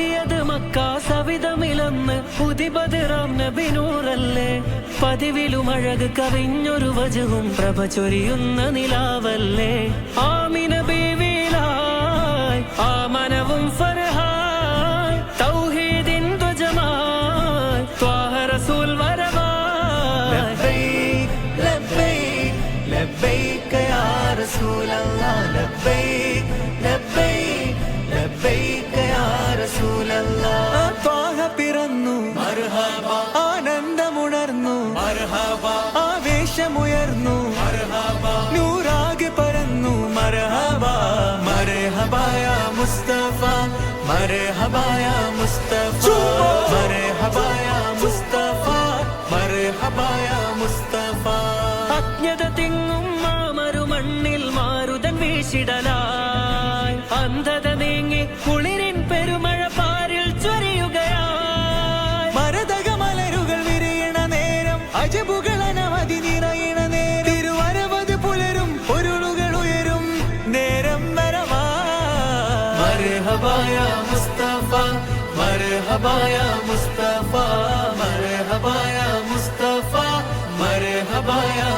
ഓതിയത് Mecca സവിധമിലന്ന് പുതിബദറാം നബി നൂറല്ലേ. പതിവിലും അഴക് കവിഞ്ഞൊരു വജുവും പ്രഭ ചൊരിയുന്ന നിലാവല്ലേ. ആമിന ബീവിയിലായി ആ മനവും ഫർഹായ് തൗഹീദിൻ ധ്വജമായി ത്വാഹ റസൂൽ വരവായി. ലബ്ബൈക് ലബ്ബൈക് ലബ്ബൈക യാ റസൂലല്ലാഹ് ലബ്ബൈക് ലബ്ബൈക് ലബ്ബൈക യാ റസൂലല്ലാഹ്. ത്വാഹ പിറന്നു മർഹബ, ആനന്ദമുണർന്നു മർഹബ, ആവേശമുയർന്നു മർഹബ, നൂറാകെ പരന്നു മർഹബ. മർഹബ യാ മുസ്തഫ, മർഹബ യാ മുസ്തഫ, മർഹബ യാ മുസ്തഫ, മർഹബ യാ മുസ്തഫ. അജ്ഞത തിങ്ങും മാമരുമണ്ണിൽ മാരുതൻ വീശിടലായി. അന്ധത നീങ്ങി കുളിരിൻ പെരുമഴ പാരിൽ ചൊരിയുകയായി. മരതകമലരുകൾ വിരിയണ നേരം അജബുകൾ അനവധി നിറയണ നേരം. തിരുവരവത് പുലരും പൊരുളുകൾ ഉയരും നേരം വരവാ. മർഹബ യാ മുസ്തഫ, മർഹബ യാ മുസ്തഫ, മർഹബ യാ മുസ്തഫ, മർഹബ യാ